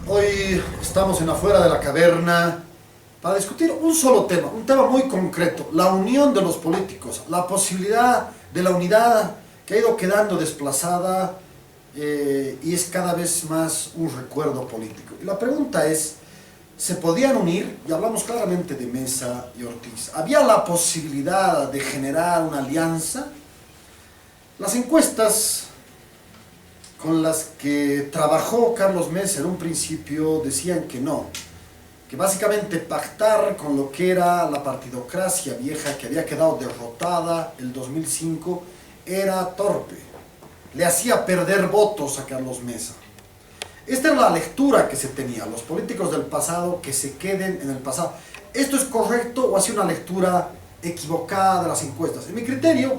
Hoy estamos en Afuera de la Caverna para discutir un solo tema, un tema muy concreto, la unión de los políticos, la posibilidad de la unidad que ha ido quedando desplazada y es cada vez más un recuerdo político. Y la pregunta es, ¿se podían unir? Y hablamos claramente de Mesa y Ortiz. ¿Había la posibilidad de generar una alianza? Las encuestas con las que trabajó Carlos Mesa en un principio decían que no, que básicamente pactar con lo que era la partidocracia vieja que había quedado derrotada el 2005 era torpe, le hacía perder votos a Carlos Mesa. Esta era la lectura que se tenía, los políticos del pasado que se queden en el pasado. ¿Esto es correcto o ha sido una lectura equivocada de las encuestas? En mi criterio,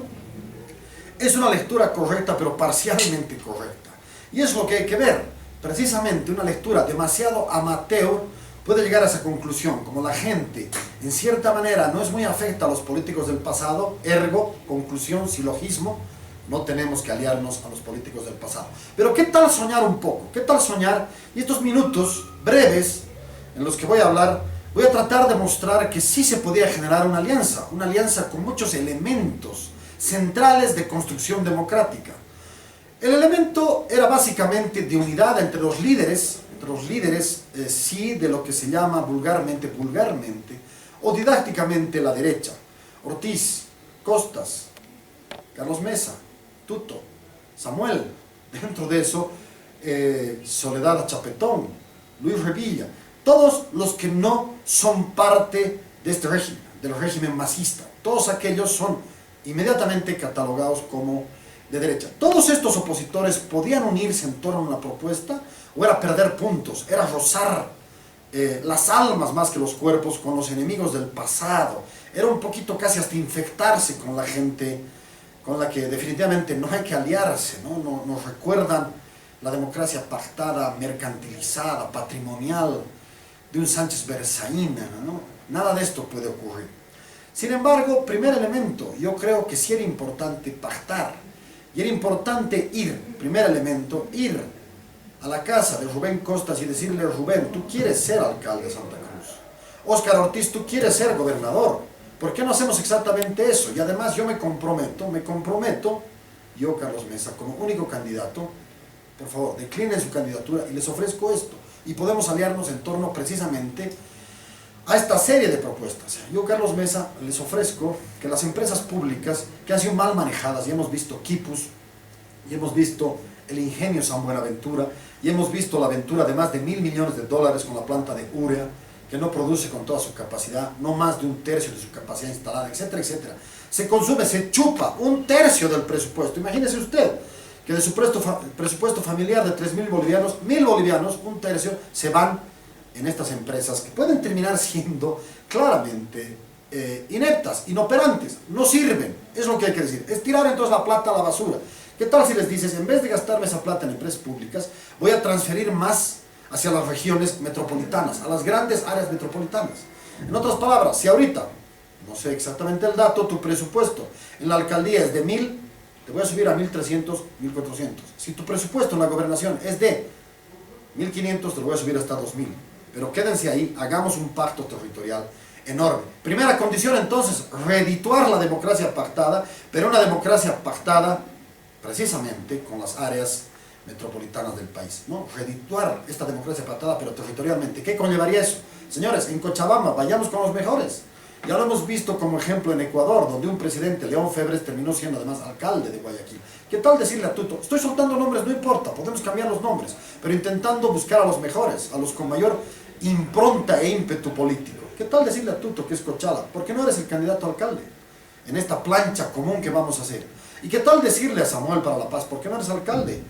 es una lectura correcta, pero parcialmente correcta. Y es lo que hay que ver. Precisamente una lectura demasiado amateur puede llegar a esa conclusión. Como la gente, en cierta manera, no es muy afecta a los políticos del pasado, ergo, conclusión, silogismo, no tenemos que aliarnos a los políticos del pasado. Pero ¿qué tal soñar un poco? ¿Qué tal soñar? Y estos minutos breves en los que voy a hablar, voy a tratar de mostrar que sí se podía generar una alianza con muchos elementos centrales de construcción democrática. El elemento era básicamente de unidad entre los líderes, sí, de lo que se llama vulgarmente, o didácticamente la derecha. Ortiz, Costas, Carlos Mesa, Tuto, Samuel, dentro de eso, Soledad Chapetón, Luis Revilla, todos los que no son parte de este régimen, del régimen masista, todos aquellos son inmediatamente catalogados como de derecha. Todos estos opositores podían unirse en torno a una propuesta o era perder puntos, era rozar las almas más que los cuerpos con los enemigos del pasado, era un poquito casi hasta infectarse con la gente con la que definitivamente no hay que aliarse, ¿no? Nos recuerdan la democracia pactada, mercantilizada, patrimonial de un Sánchez Berzaína, ¿no? Nada de esto puede ocurrir. Sin embargo, primer elemento, yo creo que sí era importante pactar y era importante primer elemento, ir a la casa de Rubén Costas y decirle: Rubén, tú quieres ser alcalde de Santa Cruz, Óscar Ortiz, tú quieres ser gobernador, ¿por qué no hacemos exactamente eso? Y además yo me comprometo, yo Carlos Mesa, como único candidato, por favor, declinen su candidatura y les ofrezco esto, y podemos aliarnos en torno precisamente a esta serie de propuestas. Yo, Carlos Mesa, les ofrezco que las empresas públicas que han sido mal manejadas, y hemos visto Quipus, y hemos visto el ingenio San Buenaventura, y hemos visto la aventura de más de $1.000 millones con la planta de urea, que no produce con toda su capacidad, no más de 1/3 de su capacidad instalada, etcétera, etcétera. Se consume, se chupa 1/3 del presupuesto. Imagínese usted que de su presupuesto familiar de 3.000 bolivianos, 1.000 bolivianos, 1/3, se van en estas empresas que pueden terminar siendo claramente ineptas, inoperantes, no sirven, es lo que hay que decir, es tirar entonces la plata a la basura. ¿Qué tal si les dices, en vez de gastarme esa plata en empresas públicas, voy a transferir más hacia las regiones metropolitanas, a las grandes áreas metropolitanas? En otras palabras, si ahorita, no sé exactamente el dato, tu presupuesto en la alcaldía es de 1.000, te voy a subir a 1.300, 1.400. Si tu presupuesto en la gobernación es de 1.500, te lo voy a subir hasta 2.000. Pero quédense ahí, hagamos un pacto territorial enorme. Primera condición entonces, redituar la democracia pactada, pero una democracia pactada precisamente con las áreas metropolitanas del país, ¿no? Redituar esta democracia pactada, pero territorialmente. ¿Qué conllevaría eso? Señores, en Cochabamba, vayamos con los mejores. Ya lo hemos visto como ejemplo en Ecuador, donde un presidente, León Febres, terminó siendo además alcalde de Guayaquil. ¿Qué tal decirle a Tuto? Estoy soltando nombres, no importa, podemos cambiar los nombres, pero intentando buscar a los mejores, a los con mayor impronta e ímpetu político. ¿Qué tal decirle a Tuto que es Cochala? ¿Por qué no eres el candidato a alcalde en esta plancha común que vamos a hacer? ¿Y qué tal decirle a Samuel para La Paz? ¿Por qué no eres alcalde?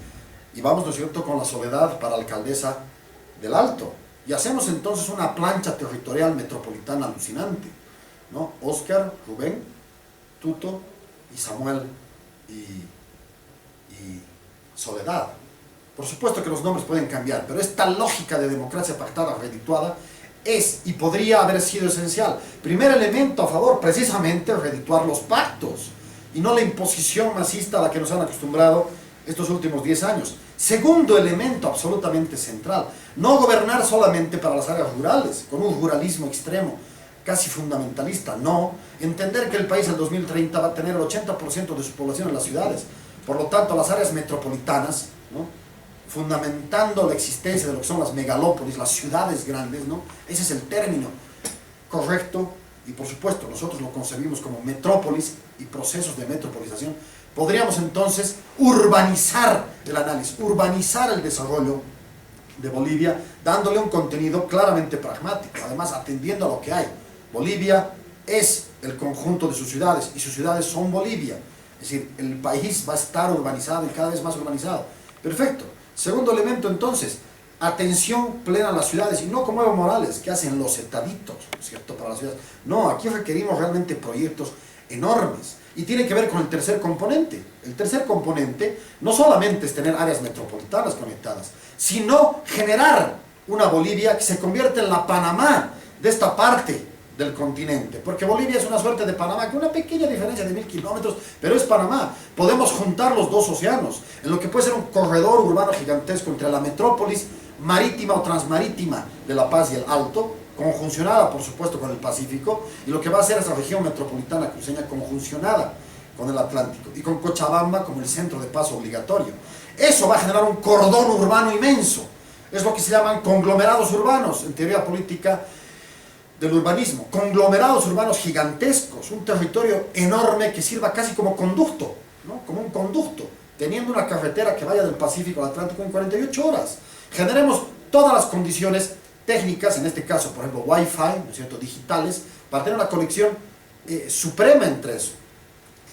Y vamos, ¿no es cierto?, con la Soledad para alcaldesa del Alto. Y hacemos entonces una plancha territorial metropolitana alucinante, ¿no? Óscar, Rubén, Tuto y Samuel y Soledad. Por supuesto que los nombres pueden cambiar, pero esta lógica de democracia pactada, redituada, es y podría haber sido esencial. Primer elemento a favor, precisamente redituar los pactos y no la imposición masista a la que nos han acostumbrado estos últimos 10 años. Segundo elemento absolutamente central, no gobernar solamente para las áreas rurales, con un ruralismo extremo, casi fundamentalista, no. Entender que el país en 2030 va a tener el 80% de su población en las ciudades. Por lo tanto, las áreas metropolitanas, ¿no?, fundamentando la existencia de lo que son las megalópolis, las ciudades grandes, ¿no? Ese es el término correcto, y por supuesto nosotros lo concebimos como metrópolis y procesos de metropolización. Podríamos entonces urbanizar el análisis, urbanizar el desarrollo de Bolivia, dándole un contenido claramente pragmático, además atendiendo a lo que hay. Bolivia es el conjunto de sus ciudades, y sus ciudades son Bolivia, es decir, el país va a estar urbanizado y cada vez más urbanizado. Perfecto. Segundo elemento entonces, atención plena a las ciudades, y no como Evo Morales, que hacen los etaditos, ¿cierto?, para las ciudades. No, aquí requerimos realmente proyectos enormes, y tiene que ver con el tercer componente. El tercer componente no solamente es tener áreas metropolitanas conectadas, sino generar una Bolivia que se convierta en la Panamá de esta parte del continente, porque Bolivia es una suerte de Panamá, con una pequeña diferencia de 1000 kilómetros, pero es Panamá. Podemos juntar los dos océanos, en lo que puede ser un corredor urbano gigantesco entre la metrópolis marítima o transmarítima de La Paz y el Alto, conjuncionada por supuesto con el Pacífico, y lo que va a ser esa región metropolitana cruceña conjuncionada con el Atlántico, y con Cochabamba como el centro de paso obligatorio. Eso va a generar un cordón urbano inmenso, es lo que se llaman conglomerados urbanos, en teoría política del urbanismo, conglomerados urbanos gigantescos, un territorio enorme que sirva casi como conducto, ¿no?, como un conducto, teniendo una carretera que vaya del Pacífico al Atlántico en 48 horas. Generemos todas las condiciones técnicas, en este caso, por ejemplo, Wi-Fi, ¿no es cierto?, digitales, para tener una conexión suprema entre eso,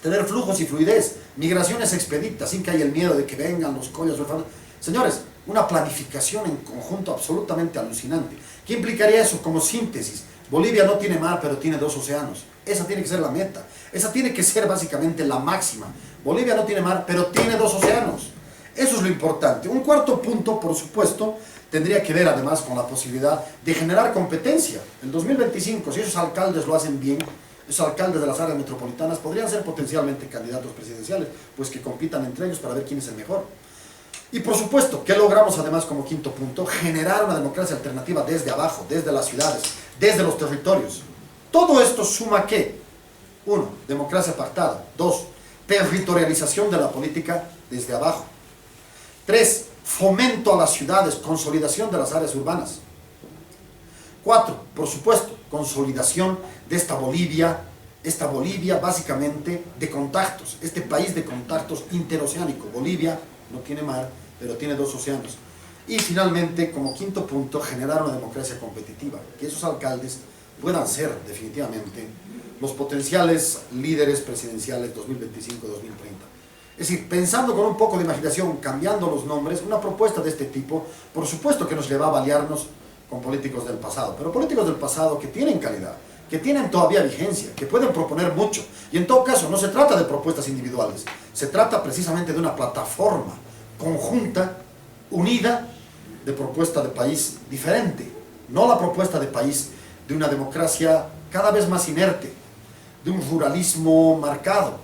tener flujos y fluidez, migraciones expeditas, sin que haya el miedo de que vengan los collos. Señores, una planificación en conjunto absolutamente alucinante. ¿Qué implicaría eso como síntesis? Bolivia no tiene mar, pero tiene dos océanos. Esa tiene que ser la meta. Esa tiene que ser básicamente la máxima. Bolivia no tiene mar, pero tiene dos océanos. Eso es lo importante. Un cuarto punto, por supuesto, tendría que ver además con la posibilidad de generar competencia. En 2025, si esos alcaldes lo hacen bien, esos alcaldes de las áreas metropolitanas podrían ser potencialmente candidatos presidenciales, pues que compitan entre ellos para ver quién es el mejor. Y por supuesto, ¿qué logramos además como quinto punto? Generar una democracia alternativa desde abajo, desde las ciudades, desde los territorios. Todo esto suma ¿qué? 1. Democracia pactada. 2. Territorialización de la política desde abajo. 3. Fomento a las ciudades, consolidación de las áreas urbanas. 4. Por supuesto, consolidación de esta Bolivia básicamente de contactos, este país de contactos interoceánico. Bolivia no tiene mar, pero tiene dos océanos. Y finalmente, como quinto punto, generar una democracia competitiva, que esos alcaldes puedan ser definitivamente los potenciales líderes presidenciales 2025-2030. Es decir, pensando con un poco de imaginación, cambiando los nombres, una propuesta de este tipo, por supuesto que nos lleva a aliarnos con políticos del pasado, pero políticos del pasado que tienen calidad, que tienen todavía vigencia, que pueden proponer mucho. Y en todo caso, no se trata de propuestas individuales, se trata precisamente de una plataforma conjunta, unida, de propuesta de país diferente, no la propuesta de país de una democracia cada vez más inerte, de un ruralismo marcado,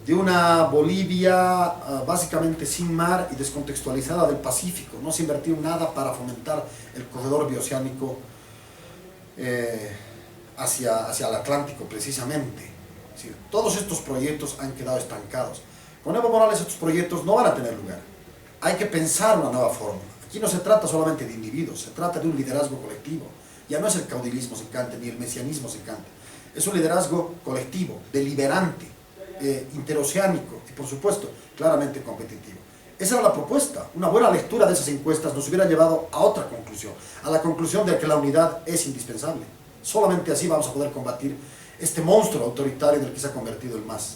de una Bolivia básicamente sin mar y descontextualizada del Pacífico. No se invirtió nada para fomentar el corredor bioceánico hacia el Atlántico precisamente. Es decir, todos estos proyectos han quedado estancados. Con Evo Morales estos proyectos no van a tener lugar. Hay que pensar una nueva forma. Aquí no se trata solamente de individuos, se trata de un liderazgo colectivo. Ya no es el caudilismo secante ni el mesianismo secante. Es un liderazgo colectivo, deliberante, interoceánico y por supuesto claramente competitivo. Esa era la propuesta. Una buena lectura de esas encuestas nos hubiera llevado a otra conclusión, a la conclusión de que la unidad es indispensable. Solamente así vamos a poder combatir este monstruo autoritario del que se ha convertido el MAS.